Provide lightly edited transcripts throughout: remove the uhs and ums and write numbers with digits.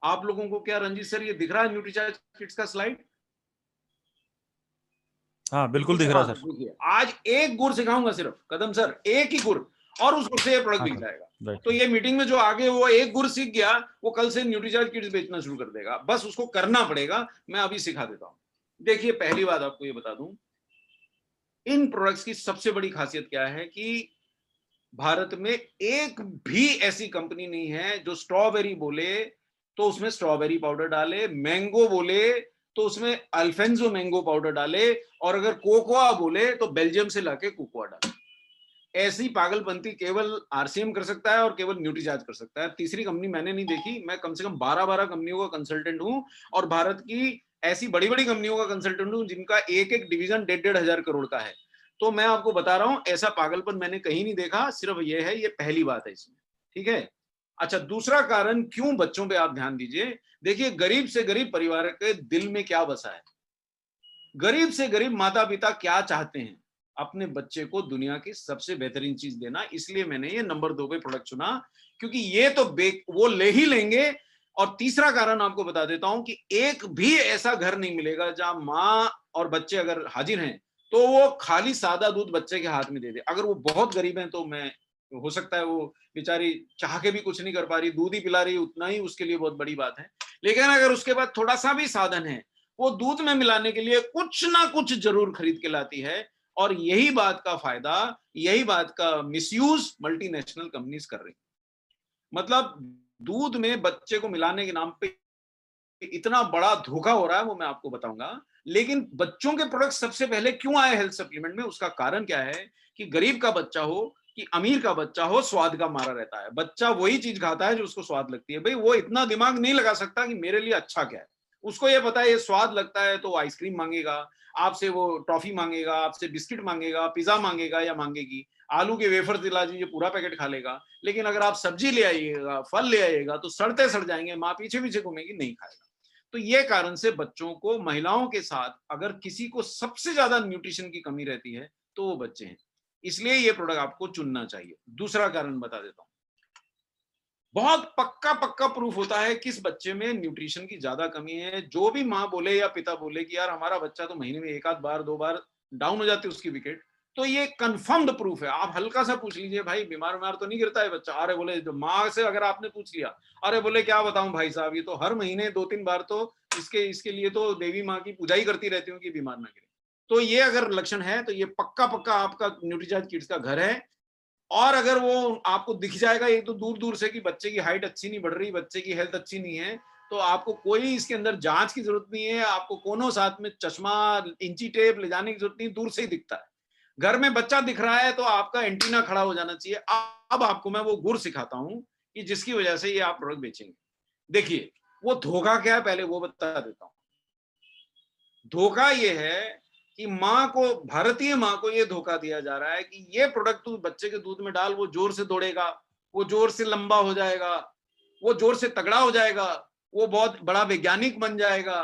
आप लोगों को क्या रंजीत सर ये दिख रहा है न्यूट्रीचार्ज किट्स का स्लाइड? हाँ बिल्कुल दिख रहा है सर। देखिए आज एक गुर सिखाऊंगा सिर्फ, कदम सर एक ही गुर, और उस गुर से ये प्रोडक्ट हाँ बिक सर, जाएगा। राइट। तो ये मीटिंग में जो आगे वो एक गुर सीख गया, वो कल से न्यूट्रीचार्ज किट्स बेचना शुरू कर देगा, बस उसको करना पड़ेगा। मैं अभी सिखा देता हूं। देखिए पहली बात आपको ये बता दूं, इन प्रोडक्ट्स की सबसे बड़ी खासियत क्या है कि भारत में एक भी ऐसी कंपनी नहीं है जो स्ट्रॉबेरी बोले तो उसमें स्ट्रॉबेरी पाउडर डाले, मैंगो बोले तो उसमें अल्फेंजो मैंगो पाउडर डाले, और अगर कोकोआ बोले तो बेल्जियम से लाके कोकोआ डाले। ऐसी पागलपंती केवल आरसीएम कर सकता है और केवल न्यूट्रीचार्ज कर सकता है। तीसरी कंपनी मैंने नहीं देखी। मैं कम से कम 12 कंपनियों का कंसल्टेंट हूं, और भारत की ऐसी बड़ी बड़ी कंपनियों का कंसल्टेंट हूं जिनका एक एक डिवीजन 1.5 हजार करोड़ का है। तो मैं आपको बता रहा हूं, ऐसा पागलपन मैंने कहीं नहीं देखा। सिर्फ ये है, ये पहली बात है इसमें, ठीक है। अच्छा, दूसरा कारण क्यों बच्चों पे आप ध्यान दीजिए। देखिए गरीब से गरीब परिवार के दिल में क्या बसा है, गरीब से गरीब माता पिता क्या चाहते हैं, अपने बच्चे को दुनिया की सबसे बेहतरीन चीज देना। इसलिए मैंने ये नंबर 2 पे प्रोडक्ट चुना, क्योंकि ये तो वो ले ही लेंगे। और तीसरा कारण आपको बता देता हूं कि एक भी ऐसा घर नहीं मिलेगा जहां माँ और बच्चे अगर हाजिर हैं तो वो खाली सादा दूध बच्चे के हाथ में दे दे। अगर वो बहुत गरीब हैं तो मैं, हो सकता है वो बेचारी चाह के भी कुछ नहीं कर पा रही, दूध ही पिला रही, उतना ही उसके लिए बहुत बड़ी बात है। लेकिन अगर उसके बाद थोड़ा सा भी साधन है, वो दूध में मिलाने के लिए कुछ ना कुछ जरूर खरीद के लाती है। और यही बात का फायदा, यही बात का मिसयूज मल्टीनेशनल कंपनीज कर रही। मतलब दूध में बच्चे को मिलाने के नाम पे इतना बड़ा धोखा हो रहा है, वो मैं आपको बताऊंगा। लेकिन बच्चों के प्रोडक्ट सबसे पहले क्यों आए हेल्थ सप्लीमेंट में, उसका कारण क्या है कि गरीब का बच्चा हो कि अमीर का बच्चा हो, स्वाद का मारा रहता है। बच्चा वही चीज खाता है जो उसको स्वाद लगती है। भाई वो इतना दिमाग नहीं लगा सकता कि मेरे लिए अच्छा क्या है। उसको ये पता है ये स्वाद लगता है तो आइसक्रीम मांगेगा आपसे, वो टॉफी मांगेगा आपसे, बिस्किट मांगेगा, पिज्जा मांगेगा या मांगेगी, आलू के वेफर दिला दीजिए पूरा पैकेट खा लेगा। लेकिन अगर आप सब्जी ले आइएगा, फल ले आइएगा, तो सड़ते सड़ जाएंगे, माँ पीछे पीछे घूमेगी, नहीं खाएगा। तो ये कारण से बच्चों को, महिलाओं के साथ अगर किसी को सबसे ज्यादा न्यूट्रिशन की कमी रहती है तो वो बच्चे हैं। इसलिए ये प्रोडक्ट आपको चुनना चाहिए। दूसरा कारण बता देता हूं, बहुत पक्का पक्का प्रूफ होता है किस बच्चे में न्यूट्रिशन की ज्यादा कमी है। जो भी माँ बोले या पिता बोले कि यार हमारा बच्चा तो महीने में एक आध बार 2 बार डाउन हो जाती है उसकी विकेट, तो ये कंफर्म्ड प्रूफ है। आप हल्का सा पूछ लीजिए, भाई बीमार बीमार तो नहीं गिरता है बच्चा? अरे बोले, जो माँ से अगर आपने पूछ लिया, अरे बोले क्या बताऊं भाई साहब, ये तो हर महीने 2-3 बार तो इसके इसके लिए तो देवी माँ की पूजा ही करती रहती हूँ कि बीमार ना गिरे। तो ये अगर लक्षण है तो ये पक्का पक्का आपका न्यूट्रीचार्ज किड्स का घर है। और अगर वो आपको दिख जाएगा एक तो दूर दूर से कि बच्चे की हाइट अच्छी नहीं बढ़ रही, बच्चे की हेल्थ अच्छी नहीं है, तो आपको कोई इसके अंदर जांच की जरूरत नहीं है। आपको कोनो साथ में चश्मा, इंची टेप ले जाने की जरूरत नहीं, दूर से ही दिखता है। घर में बच्चा दिख रहा है तो आपका एंटीना खड़ा हो जाना चाहिए। अब आपको मैं वो गुर सिखाता हूं कि जिसकी वजह से ये आप प्रोडक्ट बेचेंगे। देखिए वो धोखा क्या है पहले वो बता देता हूं। धोखा ये है कि माँ को, भारतीय माँ को ये धोखा दिया जा रहा है कि ये प्रोडक्ट तू बच्चे के दूध में डाल, वो जोर से दौड़ेगा, वो जोर से लंबा हो जाएगा, वो जोर से तगड़ा हो जाएगा, वो बहुत बड़ा वैज्ञानिक बन जाएगा,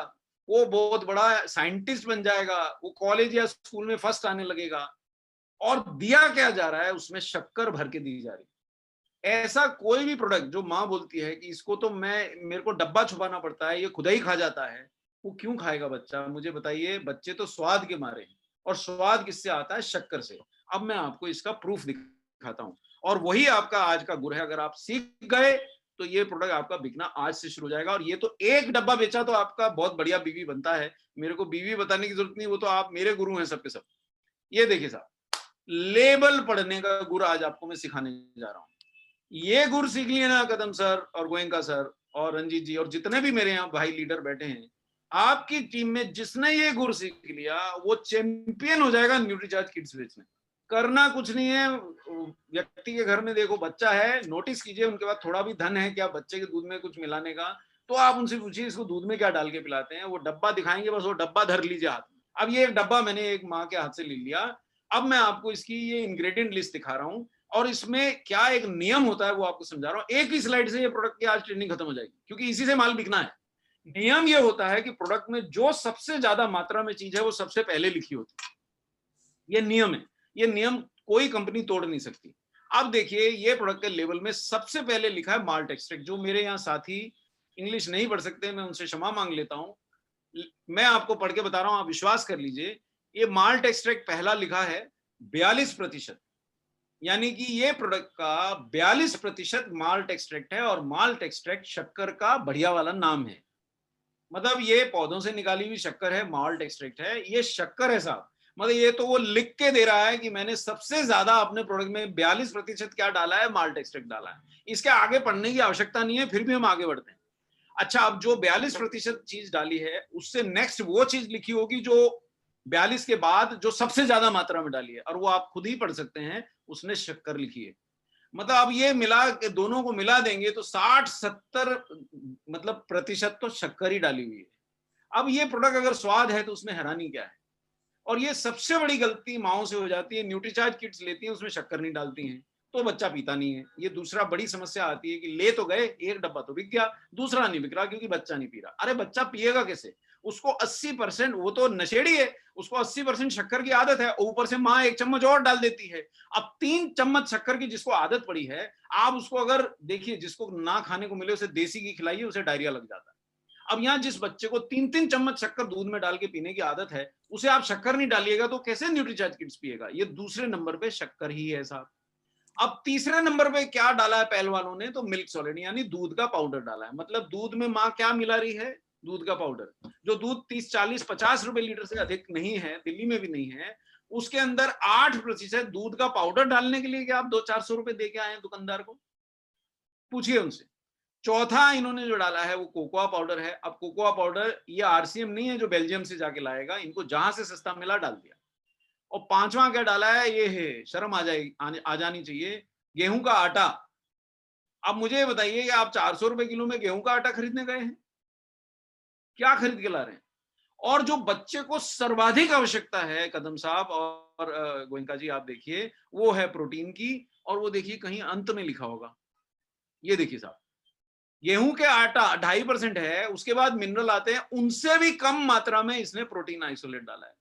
वो बहुत बड़ा साइंटिस्ट बन जाएगा, वो कॉलेज या स्कूल में फर्स्ट आने लगेगा। और दिया क्या जा रहा है, उसमें शक्कर भर के दी जा रही है। ऐसा कोई भी प्रोडक्ट जो माँ बोलती है कि इसको तो मेरे को डब्बा छुपाना पड़ता है, ये खुदा ही खा जाता है, वो क्यों खाएगा बच्चा? मुझे बताइए। बच्चे तो स्वाद के मारे हैं, और स्वाद किससे आता है? शक्कर से। अब मैं आपको इसका प्रूफ दिखाता हूं, और वही आपका आज का गुर है। अगर आप सीख गए तो ये प्रोडक्ट आपका बिकना आज से शुरू हो जाएगा। और ये तो एक डब्बा बेचा तो आपका बहुत बढ़िया बीवी बनता है। मेरे को बीवी बताने की जरूरत नहीं, वो तो आप मेरे गुरु हैं सबके सब। ये देखिए साहब, लेबल पढ़ने का गुर आज आपको मैं सिखाने जा रहा हूं। ये गुर सीख लिए ना कदम सर और गोयनका सर और रंजीत जी और जितने भी मेरे यहाँ भाई लीडर बैठे हैं, आपकी टीम में जिसने ये गुर सीख लिया वो चैंपियन हो जाएगा न्यूट्रीचार्ज किड्स बेचने। करना कुछ नहीं है। व्यक्ति के घर में देखो बच्चा है, नोटिस कीजिए उनके पास थोड़ा भी धन है क्या बच्चे के दूध में कुछ मिलाने का, तो आप उनसे पूछिए इसको दूध में क्या डाल के पिलाते हैं। वो डब्बा दिखाएंगे, बस वो डब्बा धर लीजिए हाथ में। अब ये एक डब्बा मैंने एक माँ के हाथ से ले लिया। अब मैं आपको इसकी ये इंग्रेडिएंट लिस्ट दिखा रहा हूँ, और इसमें क्या एक नियम होता है वो आपको समझा रहा हूं। एक ही स्लाइड से ये प्रोडक्ट की आज ट्रेनिंग खत्म हो जाएगी, क्योंकि इसी से माल बिकना है। नियम ये होता है कि प्रोडक्ट में जो सबसे ज्यादा मात्रा में चीज है वो सबसे पहले लिखी होती है। ये नियम है। ये नियम कोई कंपनी तोड़ नहीं सकती। अब देखिए ये प्रोडक्ट के लेवल में सबसे पहले लिखा है माल्ट एक्सट्रैक्ट। जो मेरे यहाँ साथी इंग्लिश नहीं पढ़ सकते, मैं उनसे क्षमा मांग लेता हूं। मैं आपको पढ़ के बता रहा हूं, आप विश्वास कर लीजिए। ये माल्ट एक्सट्रैक्ट पहला लिखा है 42%, यानी कि ये प्रोडक्ट का 42% माल्ट एक्सट्रैक्ट है, और माल्ट एक्सट्रैक्ट शक्कर का बढ़िया वाला नाम है। मतलब ये पौधों से निकाली हुई शक्कर है, माल्ट एक्सट्रैक्ट है, ये शक्कर है साहब। मतलब ये तो वो लिख के दे रहा है कि मैंने सबसे ज्यादा अपने प्रोडक्ट में 42% क्या डाला है, माल्ट एक्सट्रैक्ट डाला है। इसके आगे पढ़ने की आवश्यकता नहीं है, फिर भी हम आगे बढ़ते हैं। अच्छा, अब जो 42% चीज डाली है, उससे नेक्स्ट वो चीज लिखी होगी जो 42 के बाद जो सबसे ज्यादा मात्रा में डाली है, और वो आप खुद ही पढ़ सकते हैं, उसने शक्कर लिखी है। मतलब अब ये मिला के दोनों को मिला देंगे तो 60-70 मतलब प्रतिशत तो शक्कर ही डाली हुई है। अब ये प्रोडक्ट अगर स्वाद है तो उसमें हैरानी क्या है। और ये सबसे बड़ी गलती माओ से हो जाती है, न्यूट्रीचार्ज किट्स लेती हैं, उसमें शक्कर नहीं डालती हैं, तो बच्चा पीता नहीं है। ये दूसरा बड़ी समस्या आती है कि ले तो गए, एक डब्बा तो बिक गया, दूसरा नहीं बिक रहा क्योंकि बच्चा नहीं पी रहा। अरे बच्चा पिएगा कैसे? उसको 80%, वो तो नशेड़ी है, उसको 80% शक्कर की आदत है, ऊपर से माँ 1 चम्मच और डाल देती है। अब 3 चम्मच शक्कर की जिसको आदत पड़ी है, आप उसको अगर देखिए, जिसको ना खाने को मिले उसे देसी घी खिलाइए, उसे डायरिया लग जाता है। अब यहाँ जिस बच्चे को 3-3 चम्मच शक्कर दूध में डाल के पीने की आदत है, उसे आप शक्कर नहीं डालिएगा तो कैसे न्यूट्रीचार्ज किड्स पिएगा? ये दूसरे नंबर पे शक्कर ही है साहब। अब तीसरे नंबर पे क्या डाला है पहलवानों ने? तो मिल्क सॉलिड यानी दूध का पाउडर डाला है। मतलब दूध में माँ क्या मिला रही है? दूध का पाउडर। जो दूध 30-40-50 रुपए लीटर से अधिक नहीं है, दिल्ली में भी नहीं है, उसके अंदर 8% दूध का पाउडर डालने के लिए क्या आप 200-400 रुपए दे के आए हैं दुकानदार को? पूछिए उनसे। चौथा इन्होंने जो डाला है वो कोकोआ पाउडर है। अब कोकोआ पाउडर ये आरसीएम नहीं है जो बेल्जियम से जाके लाएगा, इनको जहां से सस्ता मिला डाल दिया। और पांचवा क्या डाला है? ये है, शर्म आ जानी चाहिए, गेहूं का आटा। अब मुझे बताइए कि आप 400 रुपए किलो में गेहूं का आटा खरीदने गए हैं? क्या खरीद के ला रहे हैं? और जो बच्चे को सर्वाधिक आवश्यकता है कदम साहब और गोयनका जी, आप देखिए, वो है प्रोटीन की। और वो देखिए कहीं अंत में लिखा होगा, ये देखिए साहब, गेहूं के आटा 2.5% है, उसके बाद मिनरल आते हैं, उनसे भी कम मात्रा में इसने प्रोटीन आइसोलेट डाला है।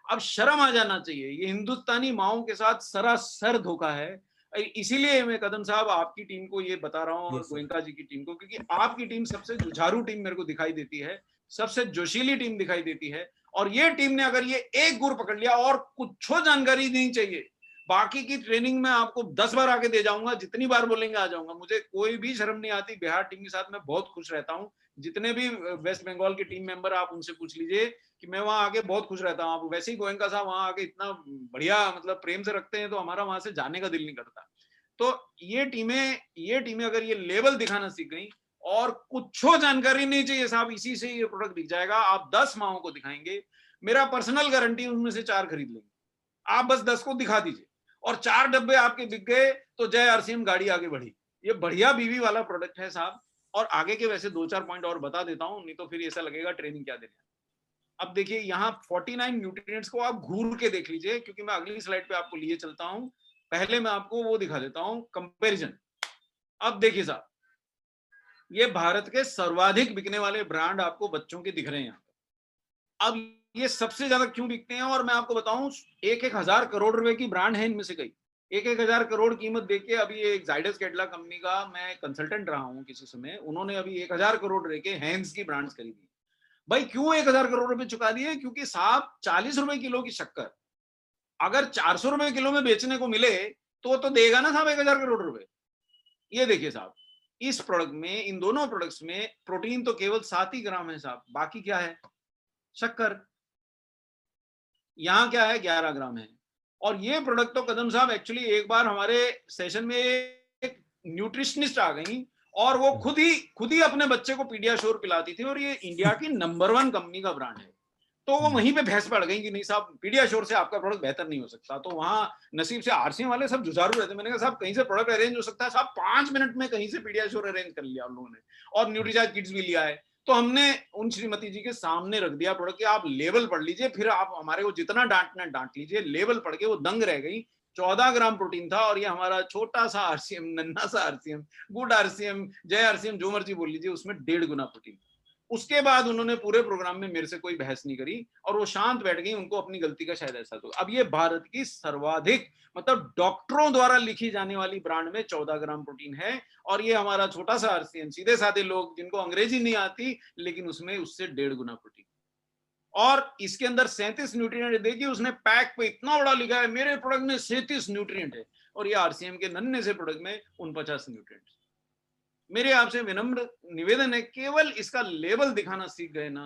अब शर्म आ जाना चाहिए, ये हिंदुस्तानी माओं के साथ सरासर धोखा है। इसीलिए मैं कदम साहब आपकी टीम को ये बता रहा हूँ और गोयनका जी की टीम को, क्योंकि आपकी टीम सबसे जुझारू टीम मेरे को दिखाई देती है, सबसे जोशीली टीम दिखाई देती है। और ये टीम ने अगर ये एक गुर पकड़ लिया और कुछ जानकारी नहीं चाहिए, बाकी की ट्रेनिंग में आपको 10 बार आके दे जाऊंगा, जितनी बार बोलेंगे आ जाऊंगा, मुझे कोई भी शर्म नहीं आती। बिहार टीम के साथ मैं बहुत खुश रहता हूँ। जितने भी वेस्ट बंगाल के टीम मेंबर आप उनसे पूछ लीजिए कि मैं वहां आके बहुत खुश रहता हूँ। आप वैसे ही गोयनका साहब वहां आके इतना बढ़िया मतलब प्रेम से रखते हैं, तो हमारा वहां से जाने का दिल नहीं करता। तो ये टीमें अगर ये लेवल दिखाना सीख गई, और कुछ जानकारी नहीं चाहिए साहब, इसी से ये प्रोडक्ट बिक जाएगा। आप 10 माओं को दिखाएंगे, मेरा पर्सनल गारंटी, उनमें से 4 खरीद लेंगे। आप बस 10 को दिखा दीजिए और 4 डब्बे आपके बिक गए तो जय आरसीएम, गाड़ी आगे बढ़ी। ये बढ़िया बीवी वाला प्रोडक्ट है साहब। और आगे के वैसे 2-4 पॉइंट और बता देता हूं, नहीं तो फिर ऐसा लगेगा ट्रेनिंग क्या देने। अब देखिए यहाँ 49 न्यूट्रिएंट्स को आप घूर के देख लीजिए, क्योंकि मैं अगली स्लाइड पे आपको लिए चलता हूं। पहले मैं आपको वो दिखा देता हूं, कंपैरिजन। अब देखिए साहब, ये भारत के सर्वाधिक बिकने वाले ब्रांड आपको बच्चों के दिख रहे हैं यहाँ पे। अब ये सबसे ज्यादा क्यों बिकते हैं, और मैं आपको बताऊं, 1-1 हजार करोड़ रुपए की ब्रांड है इनमें से कई। 1-1 हजार करोड़ कीमत देके अभी एक जाइडस कैडिला कंपनी का मैं कंसल्टेंट रहा हूं किसी समय, उन्होंने अभी 1 हजार करोड़ देके हैंस की ब्रांड्स खरीदी। भाई क्यों 1 हजार करोड़ रुपए चुका दिए? क्योंकि साहब 40 रुपए किलो की शक्कर अगर 400 रुपए किलो में बेचने को मिले तो देगा ना साहब 1 हजार करोड़ रुपए। ये देखिए साहब, इस प्रोडक्ट में, इन दोनों प्रोडक्ट्स में प्रोटीन तो केवल 7 ही ग्राम है साहब, बाकी क्या है? शक्कर। यहां क्या है? 11 ग्राम है। और ये प्रोडक्ट तो कदम साहब एक्चुअली एक बार हमारे सेशन में एक न्यूट्रिशनिस्ट आ गई और वो खुद ही अपने बच्चे को पीडियाश्योर पिलाती थी, और ये इंडिया की नंबर 1 कंपनी का ब्रांड है। तो वो वहीं पे भैंस पड़ गई कि नहीं साहब, पीडियाश्योर से आपका प्रोडक्ट बेहतर नहीं हो सकता। तो वहां नसीब से आरसीएम वाले सब जुझारू रहते। मैंने कहा साहब कहीं से प्रोडक्ट अरेंज हो सकता है? साहब 5 मिनट में कहीं से पीडियाश्योर अरेंज कर लिया उन लोगों ने, और न्यूट्रीचार्ज किट्स भी लिया है। तो हमने उन श्रीमती जी के सामने रख दिया प्रोडक्ट कि आप लेवल पढ़ लीजिए, फिर आप हमारे को जितना डांटना डांट लीजिए। लेवल पढ़ के वो दंग रह गई। 14 ग्राम प्रोटीन था, और ये हमारा छोटा सा आरसीएम, नन्ना सा आरसीएम, गुड आरसीएम, जय आरसीएम, जो मर्जी बोल लीजिए, उसमें 1.5 गुना प्रोटीन। उसके बाद उन्होंने पूरे प्रोग्राम में मेरे से कोई बहस नहीं करी और वो शांत बैठ गई, उनको अपनी गलती का शायद एहसास हो। अब ये भारत की सर्वाधिक मतलब डॉक्टरों द्वारा लिखी जाने वाली ब्रांड में 14 ग्राम प्रोटीन है, और ये हमारा छोटा सा आरसीएम, सीधे साधे लोग जिनको अंग्रेजी नहीं आती, लेकिन उसमें उससे 1.5 गुना प्रोटीन, और इसके अंदर 37 न्यूट्रिएंट। देखिए उसने पैक पे इतना बड़ा लिखा है मेरे प्रोडक्ट में 37 न्यूट्रिएंट है, और ये आरसीएम के नन्हे से प्रोडक्ट में 49 न्यूट्रिएंट। मेरे आपसे विनम्र निवेदन है, केवल इसका लेबल दिखाना सीख गए ना,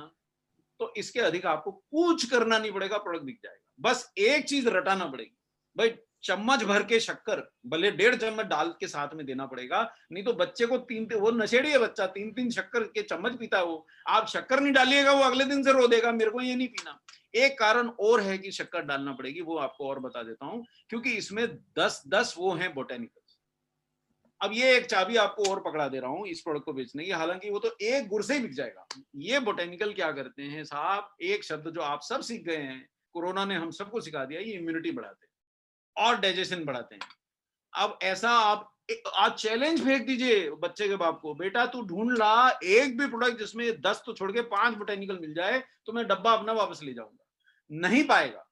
तो इसके अधिक आपको कुछ करना नहीं पड़ेगा, प्रोडक्ट बिक जाएगा। बस एक चीज रटाना पड़ेगी, भाई चम्मच भर के शक्कर भले 1.5 चम्मच डाल के साथ में देना पड़ेगा, नहीं तो बच्चे को वो नशेड़ी है बच्चा, 3-3 शक्कर के चम्मच पीता है वो, आप शक्कर नहीं डालिएगा वो अगले दिन से रो देगा मेरे को ये नहीं पीना। एक कारण और है कि शक्कर डालना पड़ेगी, वो आपको और बता देता हूं, क्योंकि इसमें 10 वो हैं बोटेनिकल्स। अब ये एक चाबी आपको और पकड़ा दे रहा हूं इस प्रोडक्ट को बेचने की, हालांकि वो तो एक गुड़ से ही बिक जाएगा। ये बोटेनिकल क्या करते हैं साहब, एक शब्द जो आप सब सीख गए हैं, कोरोना ने हम सबको सिखा दिया, ये इम्यूनिटी बढ़ाते हैं और डाइजेशन बढ़ाते हैं। अब ऐसा आप आज चैलेंज फेंक दीजिए बच्चे के बाप को, बेटा तू ढूंढ ला एक भी प्रोडक्ट जिसमें 10 तो छोड़ के 5 बोटेनिकल मिल जाए तो मैं डब्बा अपना वापस ले जाऊंगा। नहीं पाएगा,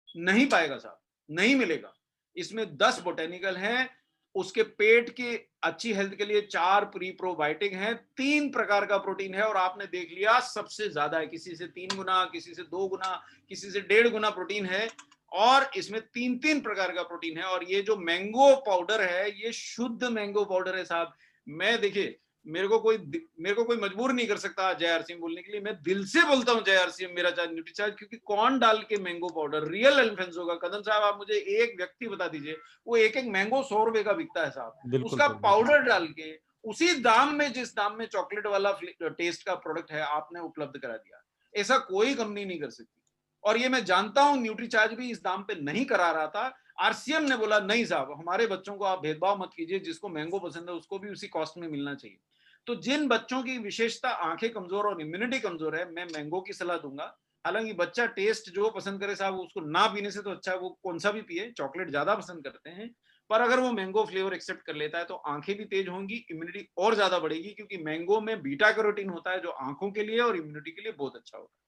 नहीं पाएगा साहब, नहीं मिलेगा। इसमें 10 बोटेनिकल हैं, उसके पेट की अच्छी हेल्थ के लिए 4 प्री प्रोबायोटिक हैं, 3 प्रकार का प्रोटीन है, और आपने देख लिया सबसे ज्यादा है, किसी से 3 गुना, किसी से 2 गुना, किसी से 1.5 गुना प्रोटीन है, और इसमें 3-3 प्रकार का प्रोटीन है। और ये जो मैंगो पाउडर है, ये शुद्ध मैंगो पाउडर है साहब। मैं देखिए मेरे को कोई मजबूर नहीं कर सकता जय आरसीएम बोलने के लिए, मैं दिल से बोलता हूँ जय आरसीएम मेरा चार्ज न्यूट्रीचार्ज, क्योंकि कौन डाल के मैंगो पाउडर रियल अल्फेंसो का, कदम साहब आप मुझे एक व्यक्ति बता दीजिए, वो एक मैंगो 100 रुपए का बिकता है साहब, उसका पाउडर डाल के उसी दाम में जिस दाम में चॉकलेट वाला टेस्ट का प्रोडक्ट है आपने उपलब्ध करा दिया। ऐसा कोई कंपनी नहीं कर सकती, और ये मैं जानता हूं न्यूट्रीचार्ज भी इस दाम पे नहीं करा रहा था। आरसीएम ने बोला नहीं साहब, हमारे बच्चों को आप भेदभाव मत कीजिए, जिसको मैंगो पसंद है उसको भी उसी कॉस्ट में मिलना चाहिए। तो जिन बच्चों की विशेषता आंखें कमजोर और इम्यूनिटी कमजोर है, मैं मैंगो की सलाह दूंगा। हालांकि बच्चा टेस्ट जो पसंद करे साहब, उसको ना पीने से तो अच्छा है वो कौन सा भी पिए, चॉकलेट ज्यादा पसंद करते हैं, पर अगर वो मैंगो फ्लेवर एक्सेप्ट कर लेता है तो आंखें भी तेज होंगी, इम्यूनिटी और ज्यादा बढ़ेगी, क्योंकि मैंगो में बीटा कैरोटीन होता है जो आंखों के लिए और इम्यूनिटी के लिए बहुत अच्छा होता है।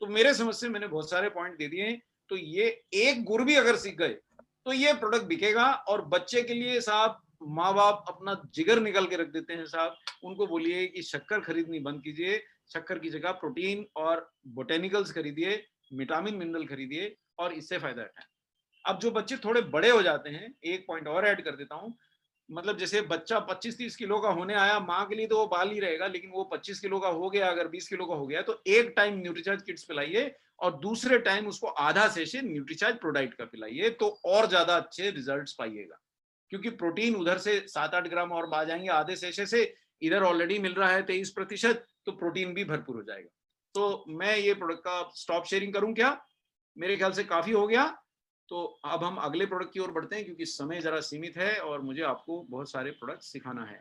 तो मेरे समझ से मैंने बहुत सारे पॉइंट दे दिए, तो ये एक गुर भी अगर सीख गए तो ये प्रोडक्ट बिकेगा। और बच्चे के लिए साहब माँ बाप अपना जिगर निकाल के रख देते हैं साहब, उनको बोलिए कि शक्कर खरीदनी बंद कीजिए, शक्कर की जगह प्रोटीन और बोटेनिकल्स खरीदिए, विटामिन मिनरल खरीदिए, और इससे फायदा उठाएं। अब जो बच्चे थोड़े बड़े हो जाते हैं, एक पॉइंट और ऐड कर देता हूं, मतलब जैसे बच्चा 25-30 किलो का होने आया, माँ के लिए तो वो बाल ही रहेगा, लेकिन वो 25 किलो का हो गया, अगर 20 किलो का हो गया, तो एक टाइम न्यूट्रीचार्ज किड्स पिलाइए और दूसरे टाइम उसको आधा सेशे न्यूट्रीचार्ज प्रोडाइट का पिलाइए, तो और ज्यादा अच्छे रिजल्ट्स पाइएगा। क्योंकि प्रोटीन उधर से 7-8 ग्राम और आ जाएंगे आधे सेशे से, इधर ऑलरेडी मिल रहा है 23%, तो प्रोटीन भी भरपूर हो जाएगा। तो मैं ये प्रोडक्ट का स्टॉप शेयरिंग करूं क्या? मेरे ख्याल से काफी हो गया। तो अब हम अगले प्रोडक्ट की ओर बढ़ते हैं, क्योंकि समय जरा सीमित है और मुझे आपको बहुत सारे प्रोडक्ट सिखाना है।